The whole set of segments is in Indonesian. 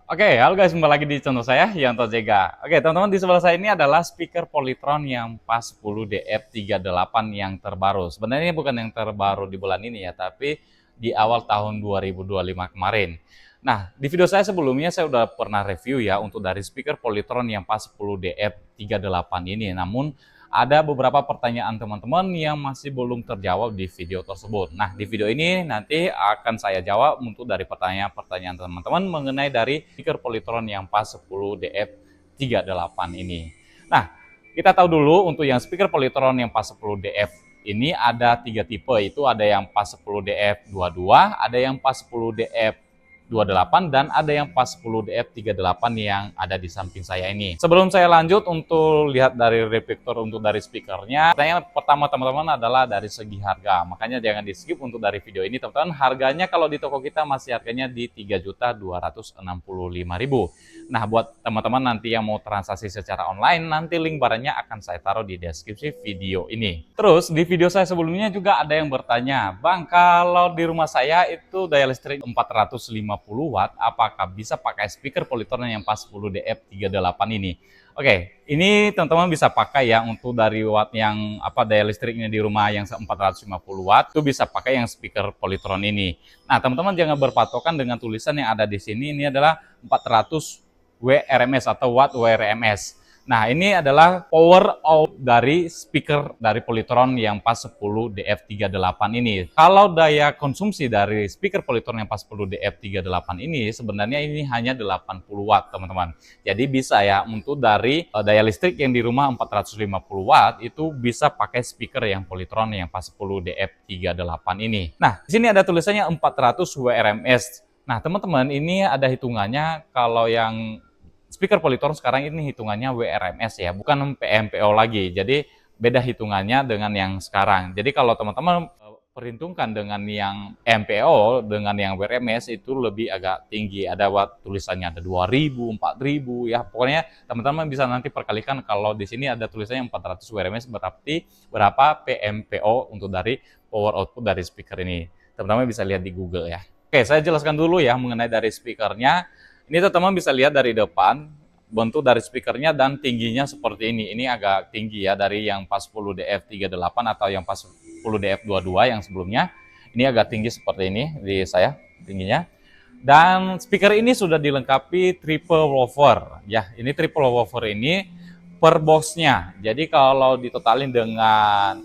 Oke, halo guys, kembali lagi di channel saya, Yanto Jega. Oke, teman-teman, di sebelah saya ini adalah speaker Polytron yang PAS 10 DF38 yang terbaru. Sebenarnya ini bukan yang terbaru di bulan ini ya, tapi di awal tahun 2025 kemarin. Nah, di video saya sebelumnya saya udah pernah review ya untuk dari speaker Polytron yang PAS 10 DF38 ini. Namun ada beberapa pertanyaan teman-teman yang masih belum terjawab di video tersebut. Nah, di video ini nanti akan saya jawab untuk dari pertanyaan-pertanyaan teman-teman mengenai dari speaker Polytron yang PAS 10 DF38 ini. Nah, kita tahu dulu untuk yang speaker Polytron yang PAS 10 DF ini ada tiga tipe, itu ada yang PAS 10 DF22, ada yang PAS 10 DF 28 dan ada yang PAS 10 DF38 yang ada di samping saya ini. Sebelum saya lanjut untuk lihat dari reflektor untuk dari speakernya, pertanyaan pertama teman-teman adalah dari segi harga. Makanya jangan di skip untuk dari video ini teman-teman. Harganya kalau di toko kita masih harganya di 3.265.000. Nah, buat teman-teman nanti yang mau transaksi secara online, nanti link barangnya akan saya taruh di deskripsi video ini. Terus di video saya sebelumnya juga ada yang bertanya, Bang, kalau di rumah saya itu daya listrik 450 watt, apakah bisa pakai speaker Polytron yang PAS 10 DF38 ini? Oke, ini teman-teman bisa pakai ya untuk dari watt yang daya listriknya di rumah yang 450 watt, itu bisa pakai yang speaker Polytron ini. Nah, teman-teman jangan berpatokan dengan tulisan yang ada di sini, ini adalah 400 WRMS atau Watt WRMS. Nah, ini adalah power out dari speaker dari Polytron yang PAS 10 DF38 ini. Kalau daya konsumsi dari speaker Polytron yang PAS 10 DF38 ini sebenarnya ini hanya 80 watt, teman-teman. Jadi bisa ya untuk dari daya listrik yang di rumah 450 watt itu bisa pakai speaker yang Polytron yang PAS 10 DF38 ini. Nah, di sini ada tulisannya 400 WRMS. Nah, teman-teman, ini ada hitungannya kalau yang speaker Polytron sekarang ini hitungannya WRMS ya, bukan PMPO lagi. Jadi beda hitungannya dengan yang sekarang. Jadi kalau teman-teman perhitungkan dengan yang MPO dengan yang WRMS itu lebih agak tinggi. Ada tulisannya ada 2000, 4000 ya. Pokoknya teman-teman bisa nanti perkalikan kalau di sini ada tulisannya 400 WRMS berarti berapa PMPO untuk dari power output dari speaker ini. Teman-teman bisa lihat di Google ya. Oke, saya jelaskan dulu ya mengenai dari speakernya. Ini teman-teman bisa lihat dari depan, bentuk dari speakernya dan tingginya seperti ini. Ini agak tinggi ya dari yang PAS 10 DF38 atau yang PAS 10 DF22 yang sebelumnya. Ini agak tinggi seperti ini di saya tingginya. Dan speaker ini sudah dilengkapi triple woofer. Ya, ini triple woofer ini per boxnya. Jadi kalau ditotalin dengan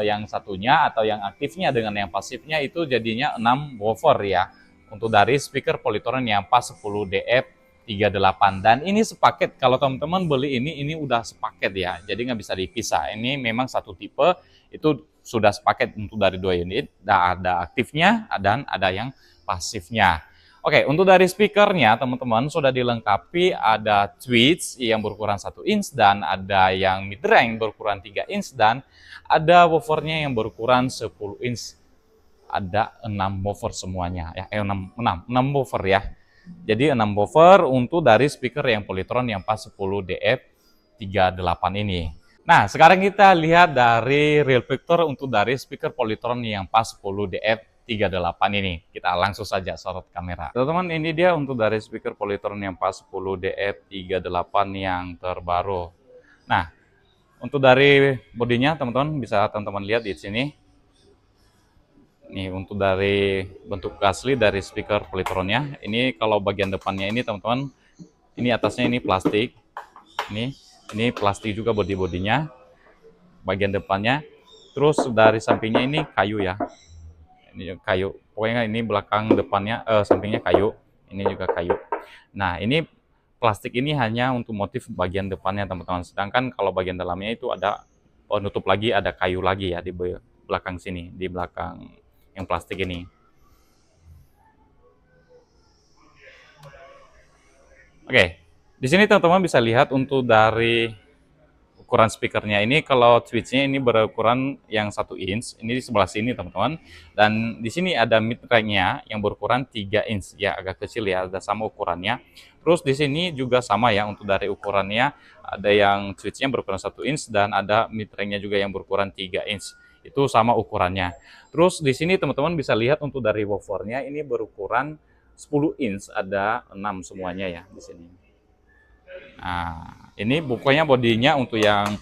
yang satunya atau yang aktifnya dengan yang pasifnya itu jadinya 6 woofer ya. Untuk dari speaker Polytron yang PAS 10 DF38 dan ini sepaket. Kalau teman-teman beli ini udah sepaket ya, jadi nggak bisa dipisah. Ini memang satu tipe itu sudah sepaket untuk dari 2 unit, ada aktifnya dan ada yang pasifnya. Oke, untuk dari speakernya teman-teman sudah dilengkapi ada switch yang berukuran 1 inch dan ada yang mid range berukuran 3 inch dan ada woofernya yang berukuran 10 inch. Ada 6 woofer semuanya ya, 6 woofer ya. Jadi 6 woofer untuk dari speaker yang Polytron yang PAS 10 DF38 ini. Nah, sekarang kita lihat dari real picture untuk dari speaker Polytron yang PAS 10 DF38 ini. Kita langsung saja sorot kamera. Teman-teman, ini dia untuk dari speaker Polytron yang PAS 10 DF38 yang terbaru. Nah, untuk dari bodinya teman-teman bisa teman-teman lihat di sini. Nih untuk dari bentuk asli dari speaker Polytronnya, ini kalau bagian depannya ini teman-teman, ini atasnya ini plastik, ini plastik juga bodinya, bagian depannya. Terus dari sampingnya ini kayu ya, ini kayu. Pokoknya ini belakang depannya, sampingnya kayu, ini juga kayu. Nah ini plastik ini hanya untuk motif bagian depannya teman-teman. Sedangkan kalau bagian dalamnya itu ada penutup lagi, ada kayu lagi ya di belakang sini, di belakang yang plastik ini. Oke, di sini teman-teman bisa lihat untuk dari ukuran speakernya ini, kalau switchnya ini berukuran yang 1 inch, ini di sebelah sini teman-teman, dan di sini ada mid range-nya yang berukuran 3 inch ya, agak kecil ya, ada sama ukurannya. Terus di sini juga sama ya untuk dari ukurannya, ada yang switchnya berukuran 1 inch dan ada mid range-nya juga yang berukuran 3 inch. Itu sama ukurannya. Terus di sini teman-teman bisa lihat untuk dari woofernya ini berukuran 10 inch ada 6 semuanya ya di sini. Nah, ini pokoknya bodinya untuk yang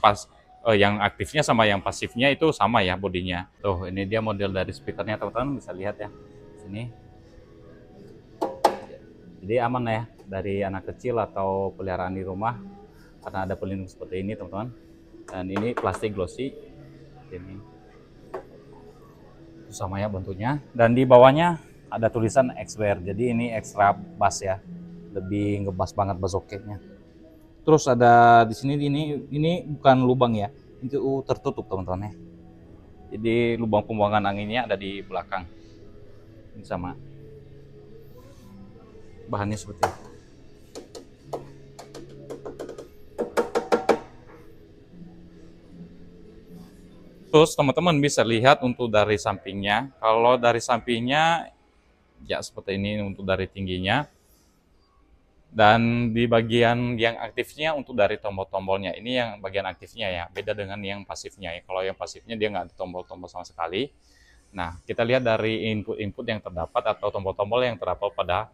yang aktifnya sama yang pasifnya itu sama ya bodinya. Tuh, ini dia model dari speakernya teman-teman bisa lihat ya. Sini. Jadi aman ya dari anak kecil atau peliharaan di rumah karena ada pelindung seperti ini teman-teman. Dan ini plastik glossy. Ini sama ya bentuknya. Dan di bawahnya ada tulisan Xwear. Jadi ini extra bass ya. Lebih ngebas banget bass socketnya. Terus ada di sini ini bukan lubang ya. Itu tertutup teman-teman ya. Jadi lubang pembuangan anginnya ada di belakang. Ini sama. Bahannya seperti itu. Terus teman-teman bisa lihat untuk dari sampingnya. Kalau dari sampingnya ya seperti ini untuk dari tingginya. Dan di bagian yang aktifnya untuk dari tombol-tombolnya. Ini yang bagian aktifnya ya. Beda dengan yang pasifnya ya. Kalau yang pasifnya dia nggak ada tombol-tombol sama sekali. Nah, kita lihat dari input-input yang terdapat atau tombol-tombol yang terdapat pada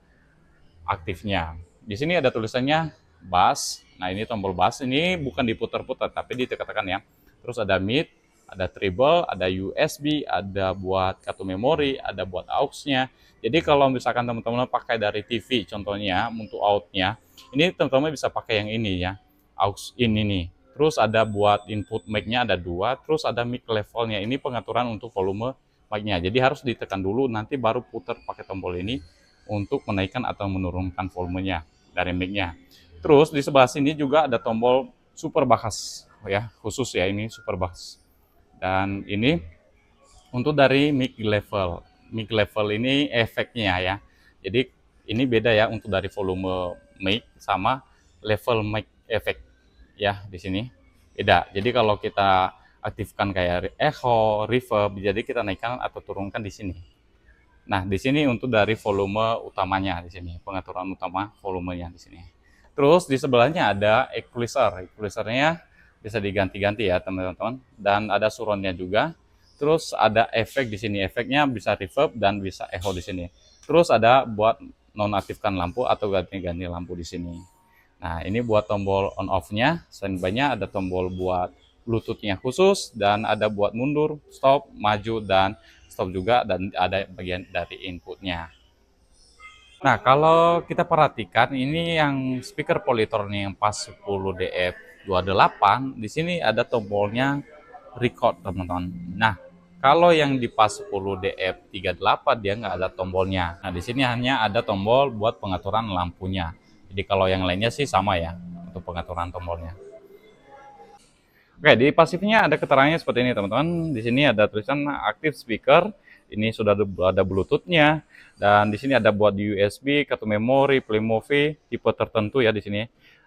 aktifnya. Di sini ada tulisannya bass. Nah, ini tombol bass. Ini bukan diputar-putar, tapi ditekan-tekan ya. Terus ada mid, ada treble, ada USB, ada buat kartu memori, ada buat aux-nya. Jadi kalau misalkan teman-teman pakai dari TV contohnya untuk out-nya, ini teman-teman bisa pakai yang ini ya, aux ini nih. Terus ada buat input mic-nya ada 2, terus ada mic levelnya. Ini pengaturan untuk volume mic-nya. Jadi harus ditekan dulu, nanti baru putar pakai tombol ini untuk menaikkan atau menurunkan volumenya dari mic-nya. Terus di sebelah sini juga ada tombol super bass ya, khusus ya ini super bass. Dan ini untuk dari mic level. Mic level ini efeknya ya. Jadi ini beda ya untuk dari volume mic sama level mic efek ya di sini. Beda. Jadi kalau kita aktifkan kayak echo, reverb, jadi kita naikkan atau turunkan di sini. Nah, di sini untuk dari volume utamanya di sini, pengaturan utama volumenya di sini. Terus di sebelahnya ada equalizer. Equalizernya bisa diganti-ganti ya, teman-teman. Dan ada surroundnya juga. Terus ada efek di sini. Efeknya bisa reverb dan bisa echo di sini. Terus ada buat nonaktifkan lampu atau ganti-ganti lampu di sini. Nah, ini buat tombol on off-nya. Standby-nya ada tombol buat Bluetooth-nya khusus dan ada buat mundur, stop, maju dan stop juga, dan ada bagian dari inputnya. Nah, kalau kita perhatikan ini yang speaker Polytron yang PAS 10 DF28, di sini ada tombolnya record, teman-teman. Nah, kalau yang di PAS 10 DF38 dia nggak ada tombolnya. Nah, di sini hanya ada tombol buat pengaturan lampunya. Jadi kalau yang lainnya sih sama ya untuk pengaturan tombolnya. Oke, di pasifnya ada keterangannya seperti ini, teman-teman. Di sini ada tulisan aktif speaker. Ini sudah ada Bluetooth-nya. Dan di sini ada buat USB, kartu memori, play movie, tipe tertentu ya di sini.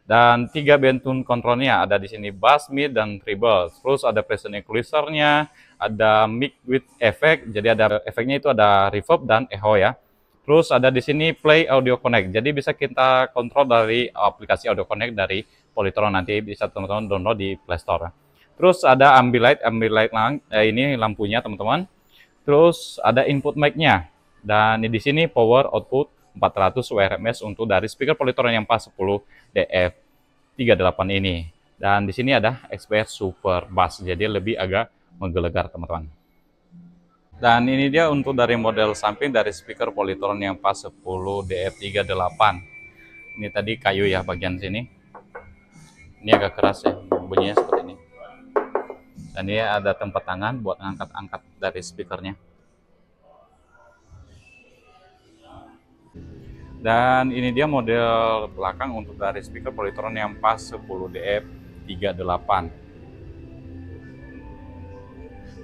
Dan 3 band tune control-nya ada di sini bass, mid, dan treble. Terus ada present equalizer-nya, ada mic with effect. Jadi ada efeknya itu ada reverb dan echo ya. Terus ada di sini Play Audio Connect. Jadi bisa kita kontrol dari aplikasi Audio Connect dari Polytron, nanti bisa teman-teman download di Play Store. Terus ada ambilight ini lampunya teman-teman. Terus ada input mic-nya. Dan di sini power output 400 WRMS untuk dari speaker Polytron yang PAS 10 DF38 ini. Dan di sini ada XPR Super Bass, jadi lebih agak menggelegar teman-teman. Dan ini dia untuk dari model samping dari speaker Polytron yang PAS 10 DF38. Ini tadi kayu ya bagian sini. Ini agak keras ya, bunyinya seperti ini. Dan ini ada tempat tangan buat ngangkat-angkat dari speakernya. Dan ini dia model belakang untuk dari speaker Polytron yang PAS 10 DF38.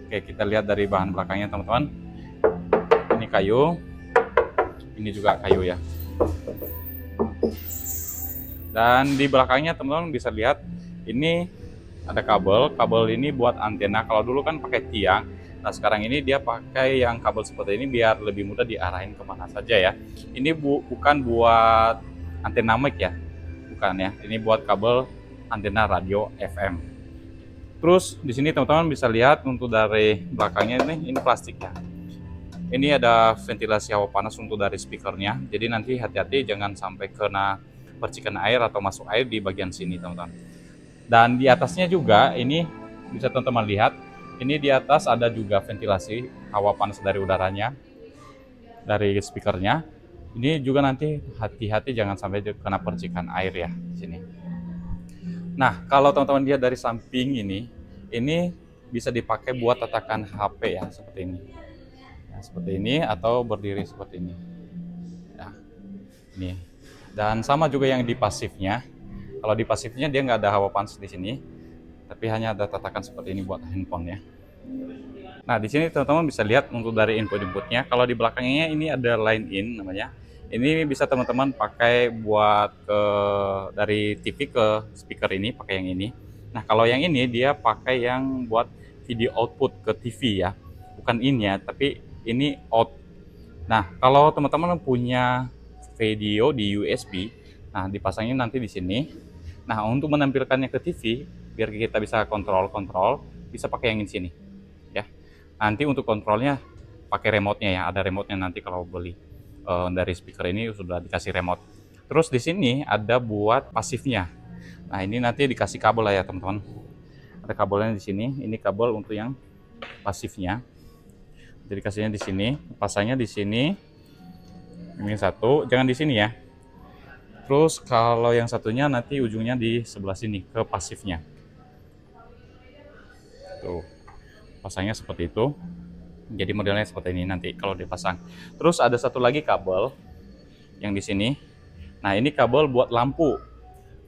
Oke, kita lihat dari bahan belakangnya teman-teman. Ini kayu, ini juga kayu ya. Dan di belakangnya teman-teman bisa lihat ini ada kabel ini buat antena. Kalau dulu kan pakai tiang, nah sekarang ini dia pakai yang kabel seperti ini biar lebih mudah diarahin kemana saja ya. Ini bukan buat antena mic ya, bukan ya. Ini buat kabel antena radio FM. Terus di sini teman-teman bisa lihat untuk dari belakangnya ini plastik ya. Ini ada ventilasi hawa panas untuk dari speakernya. Jadi nanti hati-hati jangan sampai kena percikan air atau masuk air di bagian sini, teman-teman. Dan di atasnya juga ini bisa teman-teman lihat, ini di atas ada juga ventilasi hawa panas dari udaranya, dari speakernya. Ini juga nanti hati-hati jangan sampai kena percikan air ya di sini. Nah, kalau teman-teman lihat dari samping ini bisa dipakai buat tatakan HP ya, seperti ini. Ya, seperti ini atau berdiri seperti ini. Ya, ini. Dan sama juga yang di pasifnya. Kalau di pasifnya dia nggak ada hawa panas di sini, tapi hanya ada tatakan seperti ini buat handphone ya. Nah, di sini teman-teman bisa lihat untuk dari input-inputnya. Kalau di belakangnya ini ada line in namanya. Ini bisa teman-teman pakai buat dari TV ke speaker ini, pakai yang ini. Nah, kalau yang ini dia pakai yang buat video output ke TV ya. Bukan in ya, tapi ini out. Nah, kalau teman-teman punya video di USB, nah dipasangin nanti di sini. Nah, untuk menampilkannya ke TV, biar kita bisa kontrol, bisa pakai yang di sini. Ya, nanti untuk kontrolnya pakai remote-nya ya, ada remote-nya nanti kalau beli dari speaker ini sudah dikasih remote. Terus di sini ada buat pasifnya. Nah, ini nanti dikasih kabel lah ya teman-teman. Ada kabelnya di sini. Ini kabel untuk yang pasifnya. Jadi kasihnya di sini, pasangnya di sini. Ini satu, jangan di sini ya. Terus kalau yang satunya nanti ujungnya di sebelah sini ke pasifnya. Tuh, pasangnya seperti itu. Jadi modelnya seperti ini nanti kalau dipasang. Terus ada satu lagi kabel yang di sini. Nah, ini kabel buat lampu.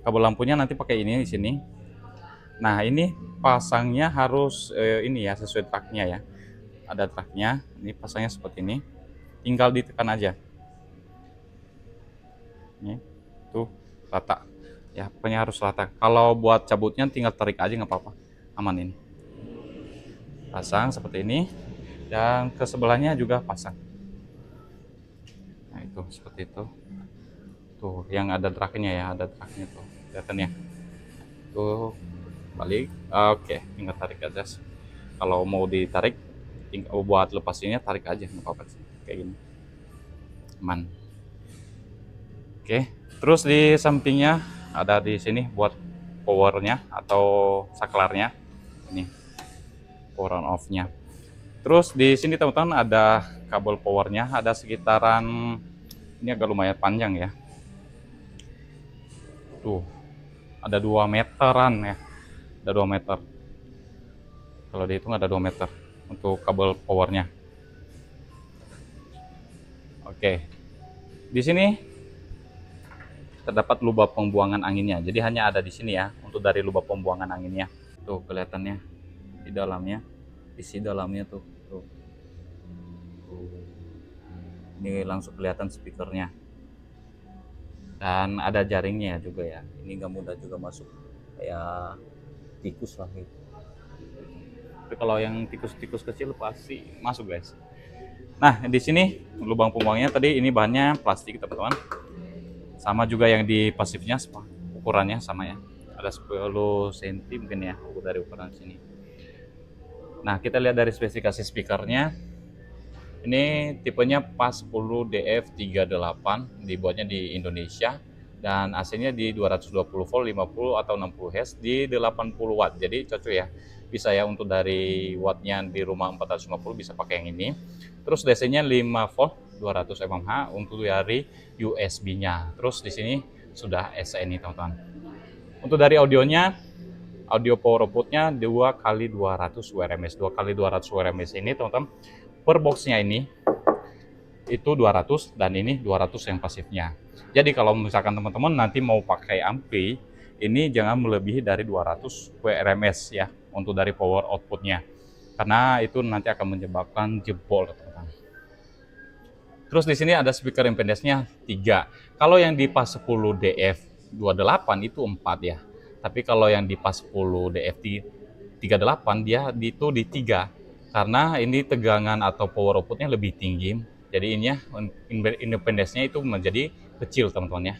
Kabel lampunya nanti pakai ini di sini. Nah, ini pasangnya harus ini ya, sesuai truknya ya. Ada truknya. Ini pasangnya seperti ini. Tinggal ditekan aja. Ini tuh rata. Ya, pokoknya harus rata. Kalau buat cabutnya tinggal tarik aja nggak apa-apa. Aman ini. Pasang seperti ini. Dan ke sebelahnya juga pasang. Nah, itu seperti itu. Tuh, yang ada truknya ya, ada truknya tuh. Kelihatan ya. Tuh, balik. Oke, tinggal tarik aja. Kalau mau ditarik, tinggal buat lepasinnya tarik aja, nggak apa-apa sih. Kayak gini. Aman. Oke, terus di sampingnya ada di sini buat powernya atau saklarnya. Ini power on off-nya. Terus di sini teman-teman ada kabel powernya, ada sekitaran, ini agak lumayan panjang ya. Tuh, ada 2 meteran ya. Ada 2 meter. Kalau dihitung ada 2 meter untuk kabel powernya. Oke. Di sini terdapat lubang pembuangan anginnya. Jadi hanya ada di sini ya untuk dari lubang pembuangan anginnya. Tuh kelihatannya di dalamnya, isi dalamnya tuh. Tuh. Ini langsung kelihatan speakernya. Dan ada jaringnya juga ya. Ini nggak mudah juga masuk kayak tikus lah gitu. Tapi kalau yang tikus-tikus kecil pasti masuk guys. Nah, di sini lubang pembuangannya tadi ini bahannya plastik teman-teman. Sama juga yang di pasifnya ukurannya sama ya. Ada 10 cm mungkin ya dari ukuran sini. Nah, kita lihat dari spesifikasi speakernya. Ini tipenya PAS 10 DF38, dibuatnya di Indonesia. Dan AC-nya di 220 volt, 50 atau 60 Hz di 80 watt. Jadi cocok ya. Bisa ya untuk dari wattnya di rumah 450 bisa pakai yang ini. Terus DC-nya 5 volt 200 mAh untuk dari USB-nya. Terus di sini sudah SN ini teman-teman. Untuk dari audionya, audio power output-nya 2x200 WRMS. 2x200 WRMS ini teman-teman, per box-nya ini itu 200 dan ini 200 yang pasifnya. Jadi kalau misalkan teman-teman nanti mau pakai ampli, ini jangan melebihi dari 200 WRMS ya untuk dari power outputnya. Karena itu nanti akan menyebabkan jebol teman-teman. Terus di sini ada speaker impedance-nya 3. Kalau yang di PAS 10 DF28 itu 4 ya. Tapi kalau yang di PAS 10 DF38 dia itu di 3. Karena ini tegangan atau power outputnya lebih tinggi. Jadi ini impedance-nya itu menjadi kecil teman-teman ya.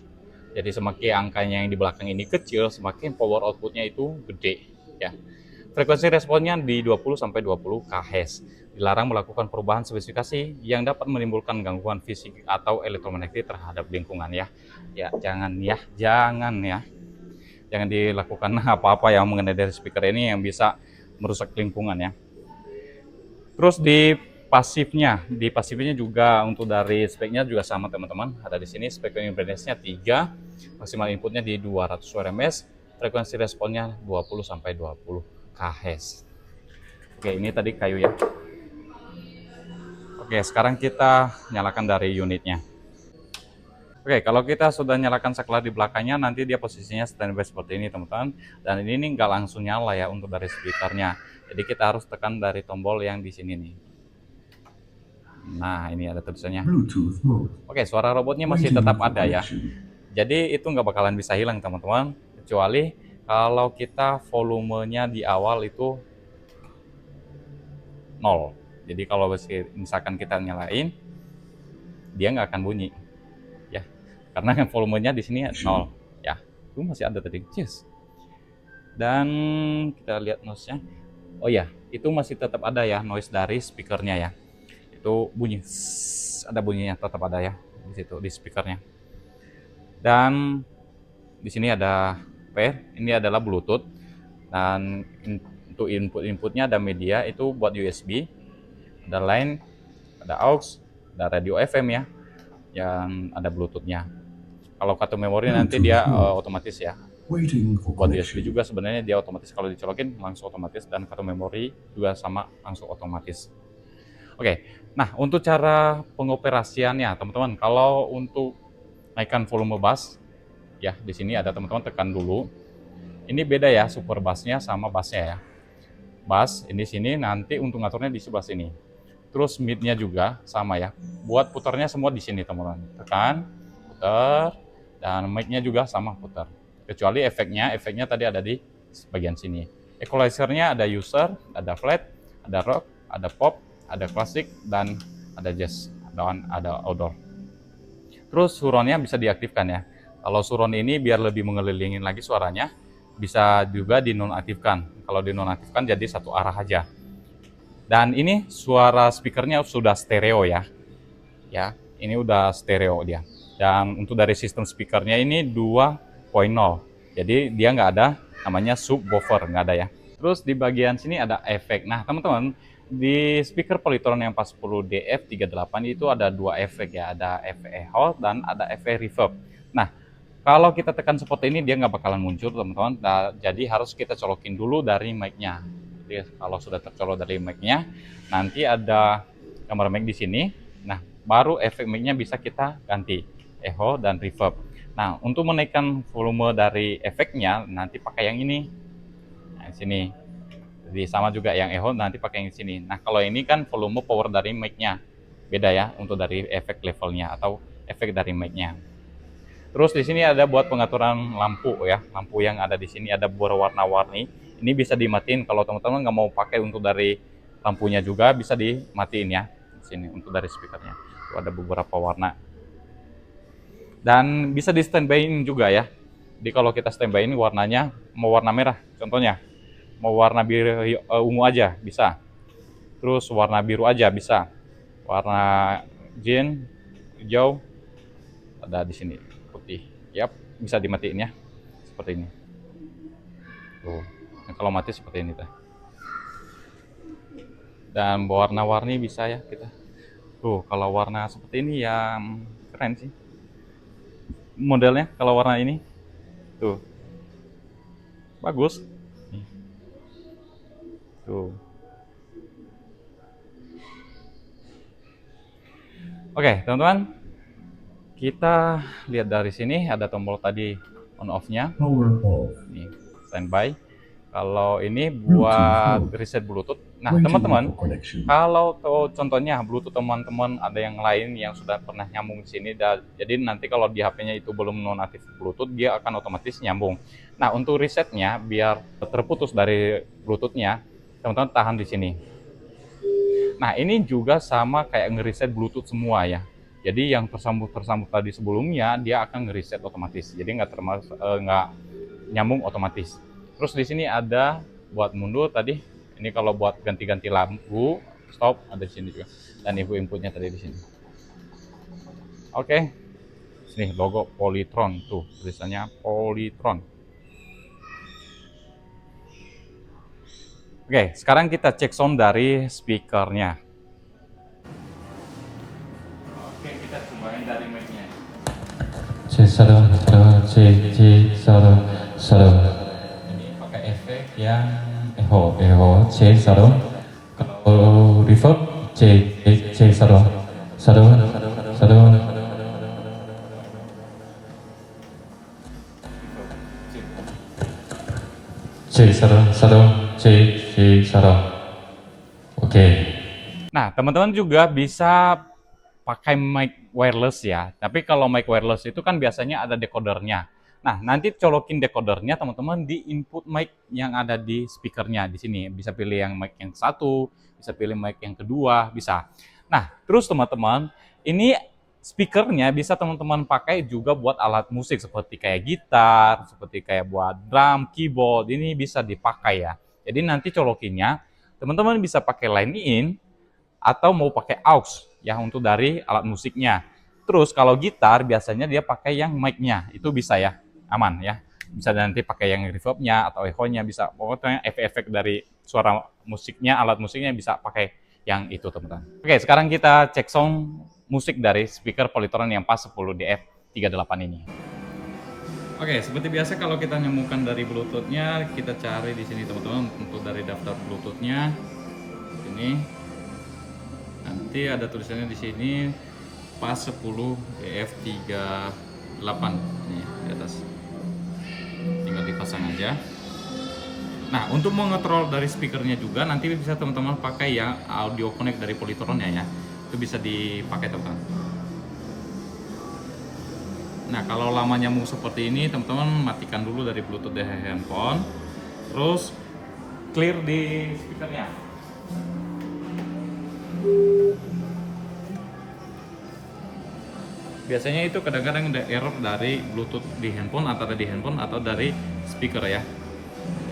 Jadi semakin angkanya yang di belakang ini kecil, semakin power outputnya itu gede ya. Frekuensi responnya di 20 sampai 20 kHz. Dilarang melakukan perubahan spesifikasi yang dapat menimbulkan gangguan fisik atau elektromagnetik terhadap lingkungan ya. Ya, jangan ya, jangan ya. Jangan dilakukan apa-apa yang mengenai dari speaker ini yang bisa merusak lingkungan ya. Terus di pasifnya juga untuk dari speknya juga sama teman-teman. Ada di sini spek impedance-nya 3, maksimal inputnya di 200 RMS, frekuensi responnya 20 sampai 20 kHz. Oke, ini tadi kayu ya. Oke, sekarang kita nyalakan dari unitnya. Oke, kalau kita sudah nyalakan saklar di belakangnya, nanti dia posisinya standby seperti ini teman-teman. Dan ini nggak langsung nyala ya untuk dari speakernya. Jadi kita harus tekan dari tombol yang di sini nih. Nah, ini ada tulisannya. Oke, suara robotnya masih tetap ada ya. Jadi itu nggak bakalan bisa hilang teman-teman. Kecuali kalau kita volumenya di awal itu 0. Jadi kalau misalkan kita nyalain, dia nggak akan bunyi. Ya, karena volumenya di sini 0. Ya, itu masih ada tadi. Yes. Dan kita lihat noise-nya. Oh ya, itu masih tetap ada ya noise dari speakernya ya. Itu bunyi, ada bunyinya tetap ada ya di situ di speakernya. Dan di sini ada pair, ini adalah Bluetooth. Dan untuk inputnya ada media itu buat USB, ada line, ada aux, ada radio FM ya, yang ada Bluetooth-nya. Kalau kartu memori nanti dia otomatis ya. Buat USB juga sebenarnya dia otomatis, kalau dicolokin langsung otomatis, dan kartu memori juga sama langsung otomatis. Oke, nah untuk cara pengoperasiannya teman-teman, kalau untuk naikkan volume bass ya di sini ada teman-teman tekan dulu. Ini beda ya super bassnya sama bassnya ya. Bass ini sini, nanti untuk ngaturnya di sebelah sini. Terus midnya juga sama ya. Buat putarnya semua di sini teman-teman. Tekan, putar, dan mic-nya juga sama putar. Kecuali efeknya tadi ada di bagian sini. Equalizer-nya ada user, ada flat, ada rock, ada pop, ada klasik, dan ada jazz, dan ada outdoor. Terus surround-nya bisa diaktifkan ya. Kalau surround ini biar lebih mengelilingi lagi suaranya, bisa juga dinonaktifkan. Kalau dinonaktifkan jadi satu arah aja. Dan ini suara speakernya sudah stereo ya. Ya, ini udah stereo dia. Dan untuk dari sistem speakernya ini 2.0. Jadi dia nggak ada namanya subwoofer, nggak ada ya. Terus di bagian sini ada efek. Nah teman-teman, di speaker Polytron yang 40 DF38 itu ada dua efek ya. Ada efek echo dan ada efek reverb. Nah, kalau kita tekan seperti ini dia nggak bakalan muncul teman-teman. Nah, jadi harus kita colokin dulu dari mic-nya. Jadi kalau sudah tercolok dari mic-nya, nanti ada kamera mic di sini. Nah, baru efek mic-nya bisa kita ganti, echo dan reverb. Nah, untuk menaikkan volume dari efeknya nanti pakai yang ini. Nah, sini. Jadi sama juga yang echo nanti pakai yang sini. Nah, kalau ini kan volume power dari mic-nya. Beda ya untuk dari efek levelnya atau efek dari mic-nya. Terus di sini ada buat pengaturan lampu ya. Lampu yang ada di sini ada berwarna-warni. Ini bisa dimatiin kalau teman-teman nggak mau pakai untuk dari lampunya juga bisa dimatiin ya. Di sini untuk dari speakernya. Itu ada beberapa warna. Dan bisa di standby-in juga ya. Jadi kalau kita standby ini warnanya mau warna merah contohnya. Mau warna biru ungu aja bisa. Terus warna biru aja bisa. Warna jin, hijau ada di sini. Putih. Yap, bisa dimatiin ya. Seperti ini. Tuh. Nah, kalau mati seperti ini tuh. Dan warna-warni bisa ya kita. Tuh, kalau warna seperti ini yang keren sih. Modelnya kalau warna ini. Tuh. Bagus. Tuh. Oke, teman-teman. Kita lihat dari sini ada tombol tadi on off-nya. Nih, standby. Kalau ini buat reset Bluetooth. Nah, teman-teman, kalau contohnya Bluetooth teman-teman ada yang lain yang sudah pernah nyambung di sini, jadi nanti kalau di HP-nya itu belum nonaktif Bluetooth, dia akan otomatis nyambung. Nah, untuk resetnya biar terputus dari Bluetooth-nya, teman-teman tahan di sini. Nah, ini juga sama kayak ngereset Bluetooth semua ya. Jadi yang tersambung tadi sebelumnya dia akan ngereset otomatis. Jadi nggak nyambung otomatis. Terus di sini ada buat mundur tadi. Ini kalau buat ganti-ganti lampu, stop ada di sini juga. Dan inputnya tadi di sini. Oke. Sini logo Polytron tuh, tulisannya Polytron. Oke, sekarang kita cek sound dari speakernya. Oke, kita cobain dari mic-nya. C ini pakai efek yang echo C kalau reverb C oke. Nah, teman-teman juga bisa pakai mic wireless ya. Tapi kalau mic wireless itu kan biasanya ada decodernya. Nah, nanti colokin decodernya teman-teman di input mic yang ada di speakernya di sini. Bisa pilih yang mic yang satu, bisa pilih mic yang kedua, bisa. Nah, terus teman-teman, ini speakernya bisa teman-teman pakai juga buat alat musik seperti kayak gitar, seperti kayak buat drum, keyboard. Ini bisa dipakai ya. Jadi nanti colokinnya teman-teman bisa pakai line in atau mau pakai aux ya untuk dari alat musiknya. Terus kalau gitar biasanya dia pakai yang mic-nya, itu bisa ya, aman ya. Bisa nanti pakai yang reverb-nya atau echo-nya, bisa pokoknya efek-efek dari suara musiknya, alat musiknya bisa pakai yang itu teman-teman. Oke, sekarang kita cek sound musik dari speaker Polytron yang pas 10DF38 ini. Oke, seperti biasa kalau kita nyambungkan dari Bluetooth-nya, kita cari di sini teman-teman untuk dari daftar Bluetooth-nya. Ini nanti ada tulisannya di sini pas 10 DF38 nih di atas. Tinggal dipasang aja. Nah, untuk mengontrol dari speakernya juga nanti bisa teman-teman pakai yang audio connect dari Polytron ya. Itu bisa dipakai teman-teman. Nah, kalau lama nyambung seperti ini, teman-teman matikan dulu dari Bluetooth dari handphone. Terus clear di speakernya. Biasanya itu kadang-kadang ada error dari Bluetooth di handphone atau dari speaker ya.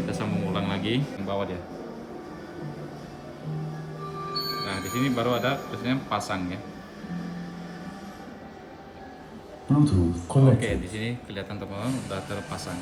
Kita sambung ulang lagi ke bawah dia. Nah, di sini baru ada tulisannya pasang ya. Bluetooth Oke, connected. di sini kelihatan teman-teman udah terpasang.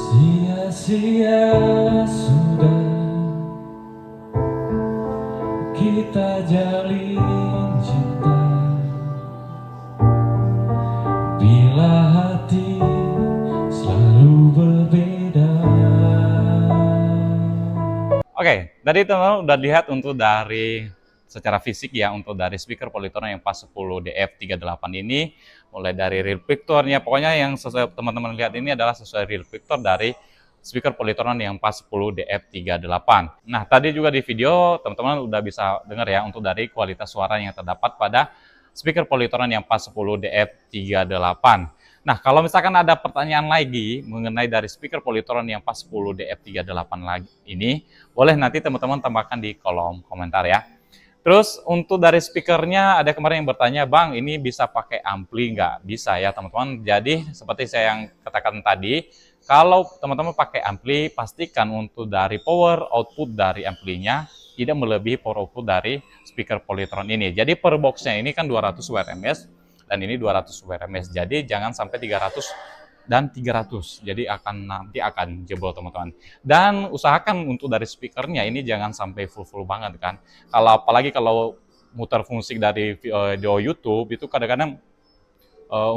Sia-sia sudah kita jalin cinta, bila hati selalu berbeda. Oke, tadi teman-teman udah lihat untuk dari secara fisik ya, untuk dari speaker Polytron yang PAS 10 DF38 ini, mulai dari real picture-nya, pokoknya yang sesuai teman-teman lihat ini adalah sesuai real picture dari speaker Polytron yang PAS 10 DF38. Nah, tadi juga di video teman-teman udah bisa dengar ya untuk dari kualitas suara yang terdapat pada speaker Polytron yang PAS 10 DF38. Nah, kalau misalkan ada pertanyaan lagi mengenai dari speaker Polytron yang PAS 10 DF38 lagi ini, boleh nanti teman-teman tambahkan di kolom komentar ya. Terus untuk dari speakernya ada kemarin yang bertanya, Bang, ini bisa pakai ampli nggak? Bisa ya teman-teman. Jadi seperti saya yang katakan tadi, kalau teman-teman pakai ampli, pastikan untuk dari power output dari amplinya tidak melebihi power output dari speaker Polytron ini. Jadi per boxnya ini kan 200 WRMS dan ini 200 WRMS. Jadi jangan sampai 300 dan 300, jadi nanti akan jebol teman-teman. Dan usahakan untuk dari speakernya ini jangan sampai full banget kan. Apalagi kalau muter fungsi dari video YouTube itu kadang-kadang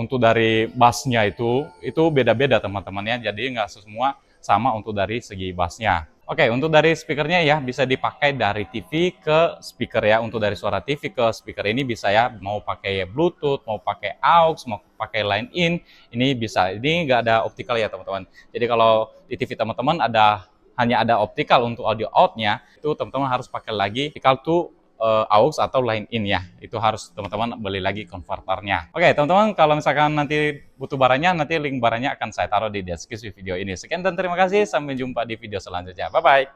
untuk dari bassnya itu beda-beda teman-teman ya. Jadi nggak semua sama untuk dari segi bassnya. Oke, untuk dari speakernya ya bisa dipakai dari TV ke speaker ya. Untuk dari suara TV ke speaker ini bisa ya, mau pakai Bluetooth, mau pakai AUX, mau pakai line in, ini bisa. Ini nggak ada optical ya teman-teman. Jadi kalau di TV teman-teman hanya ada optical untuk audio outnya, itu teman-teman harus pakai lagi optical to AUX atau line in ya. Itu harus teman-teman beli lagi konverternya. Oke teman-teman, kalau misalkan nanti butuh barangnya, nanti link barangnya akan saya taruh di deskripsi video ini. Sekian dan terima kasih, sampai jumpa di video selanjutnya. Bye-bye.